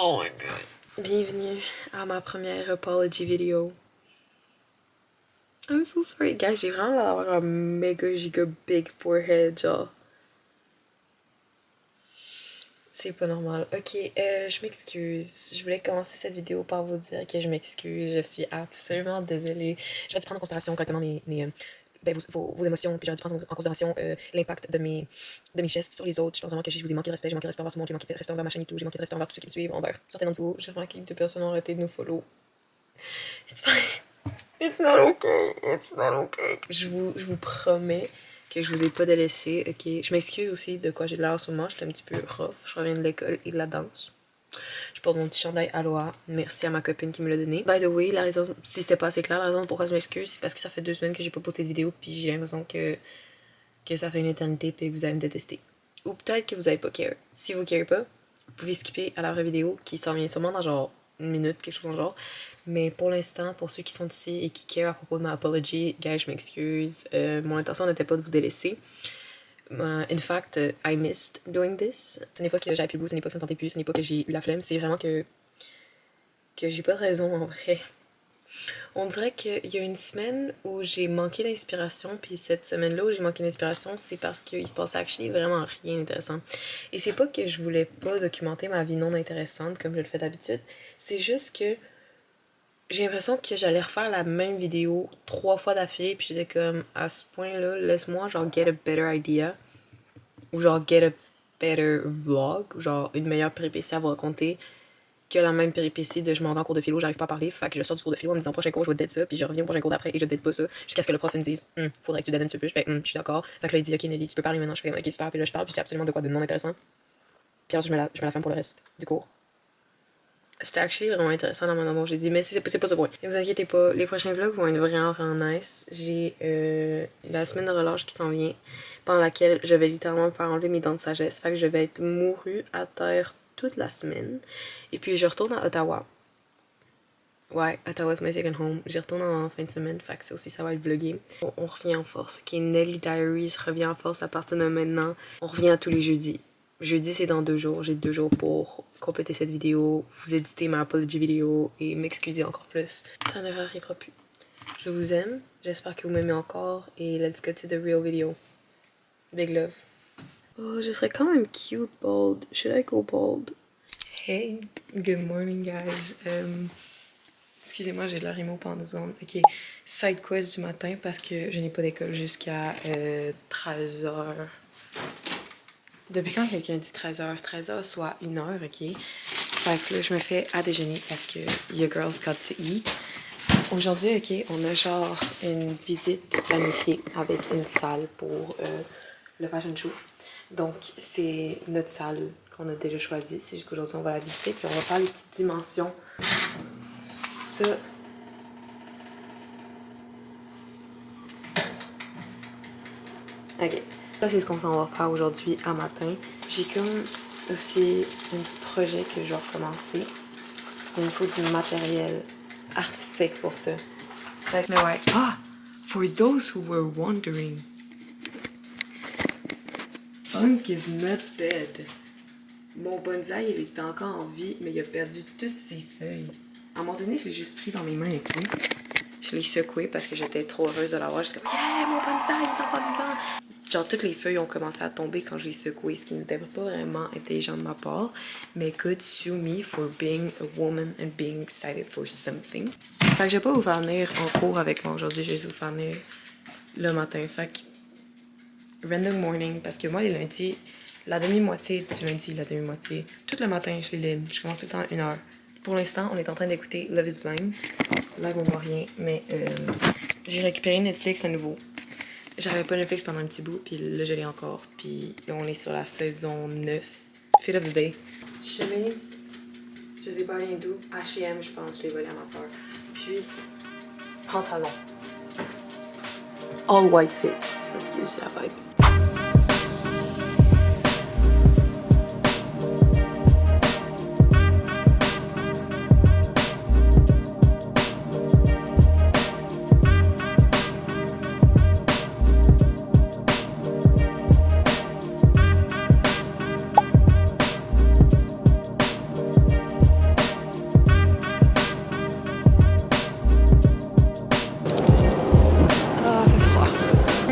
Oh my god. Bienvenue à ma première apology vidéo. I'm so sorry, guys. J'ai vraiment l'air d'avoir un méga giga big forehead, genre. C'est pas normal. Ok, je m'excuse. Je voulais commencer cette vidéo par vous dire que je m'excuse. Je suis absolument désolée. J'aurais dû prendre en considération correctement vos émotions, puis j'aurais dû prendre en considération l'impact de mes gestes sur les autres. Je pense vraiment que je vous ai manqué de respect. J'ai manqué de respect envers tout le monde. J'ai manqué de respect envers ma chaîne et tout. J'ai manqué de respect envers tous ceux qui me suivent, envers certains d'entre vous. J'ai remarqué que 2 personnes ont arrêté de nous follow. It's fine. It's not okay. It's not okay. Je vous promets que je vous ai pas délaissé, ok? Je m'excuse aussi de quoi j'ai de l'air en ce moment. Je suis un petit peu rough. Je reviens de l'école et de la danse. Je porte mon petit chandail Aloha. Merci à ma copine qui me l'a donné. By the way, la raison, si c'était pas assez clair, la raison pourquoi je m'excuse, c'est parce que ça fait 2 semaines que j'ai pas posté de vidéo, puis j'ai l'impression que ça fait une éternité, puis que vous allez me détester. Ou peut-être que vous avez pas care. Si vous carez pas, vous pouvez skipper à la vraie vidéo qui s'en vient sûrement dans genre 1 minute, quelque chose dans le genre. Mais pour l'instant, pour ceux qui sont ici et qui care à propos de ma apology, guys, je m'excuse. Mon intention n'était pas de vous délaisser. In fact, I missed doing this. Ce n'est pas que j'avais plus le goût, ce n'est pas que ça me tentait plus, ce n'est pas que j'ai eu la flemme, c'est vraiment que j'ai pas de raison en vrai. On dirait qu'il y a une semaine où j'ai manqué d'inspiration, puis cette semaine-là où j'ai manqué d'inspiration, c'est parce qu'il se passe actually vraiment rien d'intéressant. Et c'est pas que je voulais pas documenter ma vie non intéressante comme je le fais d'habitude, c'est juste que j'ai l'impression que j'allais refaire la même vidéo 3 fois d'affilée, puis j'étais comme, à ce point-là, laisse-moi genre get a better idea, ou genre get a better vlog, genre une meilleure péripétie à vous raconter que la même péripétie de je m'en vais en cours de philo, j'arrive pas à parler, fait que je sors du cours de philo en me disant prochain cours je vais dead ça, puis je reviens au prochain cours d'après et je dead pas ça, jusqu'à ce que le prof me dise faudrait que tu dead un petit peu plus, je fais je suis d'accord, fait que là il dit ok Nelly tu peux parler maintenant, je fais ok super, puis là je parle, puis j'ai absolument de quoi de non intéressant, puis ensuite je me la ferme pour le reste du cours. C'était actually vraiment intéressant dans mon moment, j'ai dit, mais c'est pas ce point. Ne vous inquiétez pas, les prochains vlogs vont être vraiment nice. J'ai la semaine de relâche qui s'en vient, pendant laquelle je vais littéralement me faire enlever mes dents de sagesse. Fait que je vais être mourue à terre toute la semaine. Et puis je retourne à Ottawa. Ouais, Ottawa's my second home. J'y retourne en fin de semaine, fait que ça aussi ça va être vlogué. On revient en force, ok? Nelly Diaries revient en force à partir de maintenant. On revient tous les jeudis. Jeudi, c'est dans 2 jours. J'ai 2 jours pour compléter cette vidéo, vous éditer ma apology vidéo et m'excuser encore plus. Ça ne arrivera plus. Je vous aime. J'espère que vous m'aimez encore. Et let's get to the real video. Big love. Oh, je serais quand même cute bald. Should I go bald? Hey, good morning guys. Excusez-moi, j'ai de la rimo pendant 2 secondes. Ok, side quiz du matin parce que je n'ai pas d'école jusqu'à 13h. Depuis quand quelqu'un dit 13h? 13h soit 1h, ok? Fait que là, je me fais à déjeuner parce que your girls got to eat. Aujourd'hui, ok, on a genre une visite planifiée avec une salle pour le fashion show. Donc, c'est notre salle qu'on a déjà choisie. C'est juste qu'aujourd'hui, on va la visiter. Puis on va faire les petites dimensions. Ça... Ok. Ça, c'est ce qu'on s'en va faire aujourd'hui à matin. J'ai comme aussi un petit projet que je vais recommencer. Il me faut du matériel artistique pour ça. Fait que, mais ouais. Ah! For those who were wondering, Funk is not dead. Mon bonsaï, il est encore en vie, mais il a perdu toutes ses feuilles. À un moment donné, je l'ai juste pris dans mes mains et tout. Je l'ai secoué parce que j'étais trop heureuse de l'avoir. J'étais comme, yeah, mon bonsaï, il est encore vivant! Genre, toutes les feuilles ont commencé à tomber quand je l'ai secoué, ce qui n'était pas vraiment intelligent de ma part. Mais écoute, sue me for being a woman and being excited for something. Fait que je vais pas vous faire venir en cours avec moi aujourd'hui, je vais vous faire venir le matin. Fait que, random morning, parce que moi, les lundis, la demi-moitié du lundi, la demi-moitié, tout le matin, je les libre. Je commence tout le temps à 1h. Pour l'instant, on est en train d'écouter Love is Blind. Là, on voit rien, mais j'ai récupéré Netflix à nouveau. J'avais pas Netflix pendant un petit bout, puis là, je l'ai encore. Puis on est sur la saison 9. Fit of the Day. Chemise, je sais pas rien d'où. H&M, je pense, je l'ai volé à ma soeur. Puis, pantalon. All white fits, parce que c'est la vibe.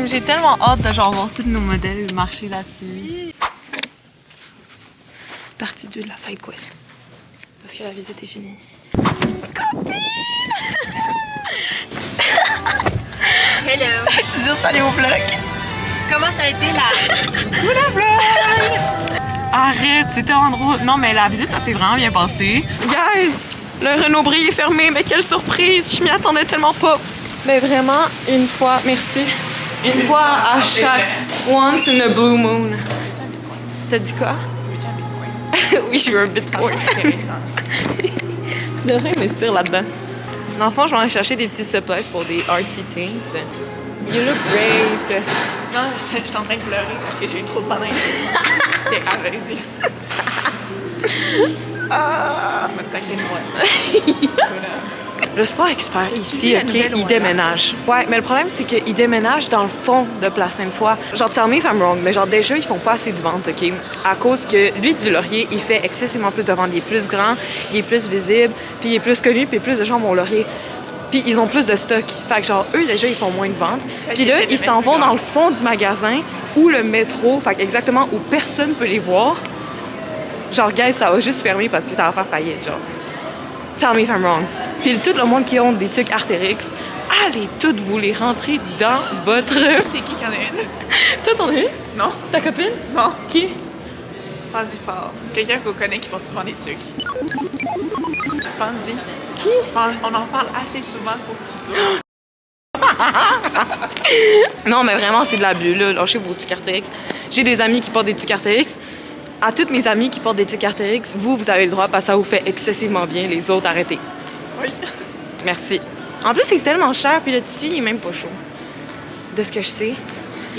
j'ai tellement hâte de genre voir tous nos modèles marcher là-dessus. Partie 2 de la side quest. Parce que la visite est finie. Copine! Hello! Tu dis salut au vlog? Comment ça a été la vlog? Arrête, c'était en drôle. Non, mais la visite, ça s'est vraiment bien passé. Guys, le Renaud Bré est fermé, mais quelle surprise! Je m'y attendais tellement pas. Mais vraiment, une fois, merci. Une fois à chaque once in a blue moon. T'as dit quoi? Oui, je veux un bitcoin. Tu devrais investir là-dedans. Dans le fond, je vais aller chercher des petits supplies pour des arty things. You look great. Non, j'étais en train de pleurer parce que j'ai eu trop de bonheur. J'étais aveugle. Je me sacré de moi. Le sport expert ici, ok, il déménage. Ouais, mais le problème, c'est qu'il déménage dans le fond de Place Sainte-Foy. Genre, tell me if I'm wrong, mais genre, déjà, ils font pas assez de ventes, ok? À cause que lui, du Laurier, il fait excessivement plus de ventes. Il est plus grand, il est plus visible, puis il est plus connu, puis plus de gens vont au Laurier. Puis ils ont plus de stock. Fait que genre, eux, déjà, ils font moins de ventes. Puis là, ils s'en vont dans le fond du magasin ou le métro, fait que exactement où personne peut les voir. Genre, guys, ça va juste fermer parce que ça va faire faillite, genre. Tell me if I'm wrong. Puis tout le monde qui ont des trucs Artérix, allez toutes vous les rentrer dans votre... C'est qui en a une? Toi, t'en as une? Non. Ta copine? Non. Qui? Pense-y fort. Quelqu'un qu'on connaît qui porte souvent des trucs. Pense-y. Qui? On en parle assez souvent pour que tu dois. Non, mais vraiment, c'est de la bulle, là. Lâchez vos trucs Artérix. J'ai des amis qui portent des trucs Artérix. À toutes mes amies qui portent des trucs Artérix, vous avez le droit parce que ça vous fait excessivement bien. Les autres, arrêtez. Oui. Merci. En plus, c'est tellement cher, puis le tissu, il est même pas chaud. De ce que je sais.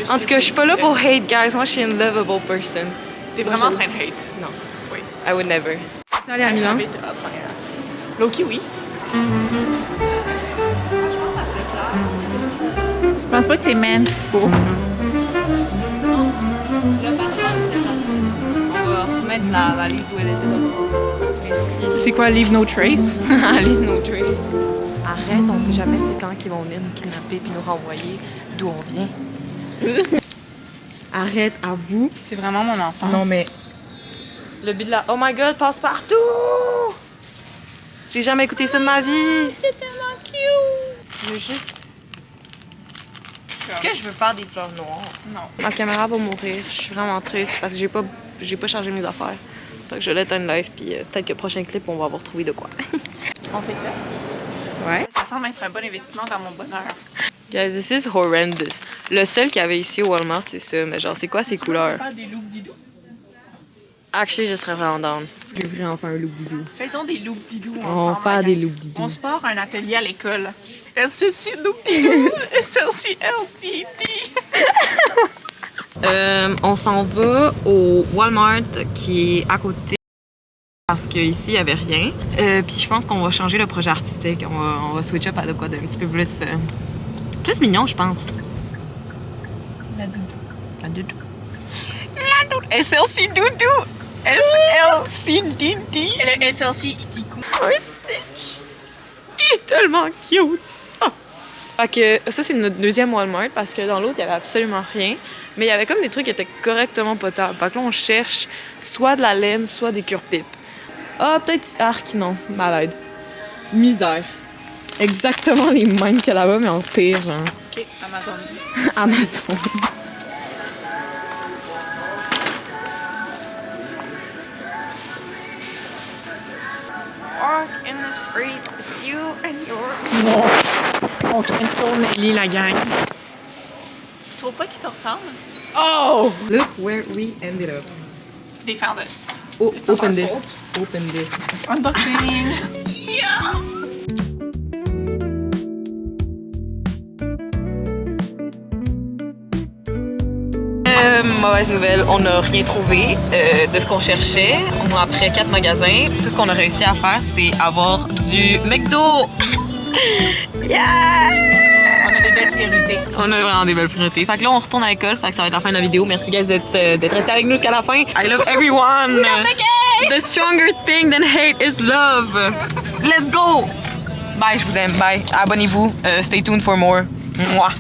En tout cas, je suis pas là pour hate, guys. Moi, je suis une lovable person. T'es vraiment en train de hate? Non. Oui. I would never. Tu es allé à Milan? Loki, oui. Je pense pas que c'est Manspo. On va remettre la valise où elle était. Merci. C'est quoi, Leave No Trace? Allez, no trace. Arrête, on sait jamais c'est quand qu'ils vont venir nous kidnapper puis nous renvoyer d'où on vient. Arrête, à vous. C'est vraiment mon enfance. Non, mais... Le but de la... Oh my God, passe partout! J'ai jamais écouté ça de ma vie. C'est tellement cute! Je veux juste... Est-ce que je veux faire des fleurs noires? Non. Ma caméra va mourir. Je suis vraiment triste parce que j'ai pas chargé mes affaires. Fait que je vais l'éteindre live puis peut-être que le prochain clip, on va avoir trouvé de quoi. On fait ça? Ouais. Ça semble être un bon investissement dans mon bonheur. Guys, this is horrendous. Le seul qu'il y avait ici au Walmart, c'est ça. Mais genre, c'est quoi ces couleurs? Faire des loops didou? Actually, je serais vraiment down. Je vais vraiment faire un loop didou. Faisons des loops didou On ensemble. va faire des loop didou. On se part un atelier à l'école. SLC loop didou, SLC LTD. On s'en va au Walmart qui est à côté parce qu'ici, il n'y avait rien. Puis je pense qu'on va changer le projet artistique. On va switch up à de quoi d'un petit peu plus mignon, je pense. La doudou. La doudou. La doudou. SLC doudou. SLC Didi. Le SLC qui coule. Un Stitch. Il est tellement cute. Fait que ça, c'est notre deuxième Walmart parce que dans l'autre, il n'y avait absolument rien. Mais il y avait comme des trucs qui étaient correctement potables. Fait que là, on cherche soit de la laine, soit des cure-pipes. Ah, peut-être arc, non. Malade. Misère. Exactement les mêmes que là-bas, mais en pire, genre. Ok, Amazon. Amazon. Walk in the streets, it's you and your... On cancel Nelly la gang. Tu trouves pas qu'ils te ressemblent? Oh! Look where we ended up. They found us. Oh, It's not open our this. fault. Open this. Unboxing. Yeah! Mauvaise nouvelle, on n'a rien trouvé de ce qu'on cherchait. Après 4 magasins, tout ce qu'on a réussi à faire, c'est avoir du McDo. Yeah! On a des belles priorités. On a vraiment des belles priorités. Fait que là, on retourne à l'école. Fait que ça va être la fin de la vidéo. Merci, guys, d'être restés avec nous jusqu'à la fin. I love everyone. The stronger thing than hate is love. Let's go. Bye, je vous aime. Bye. Abonnez-vous. Stay tuned for more. Mouah.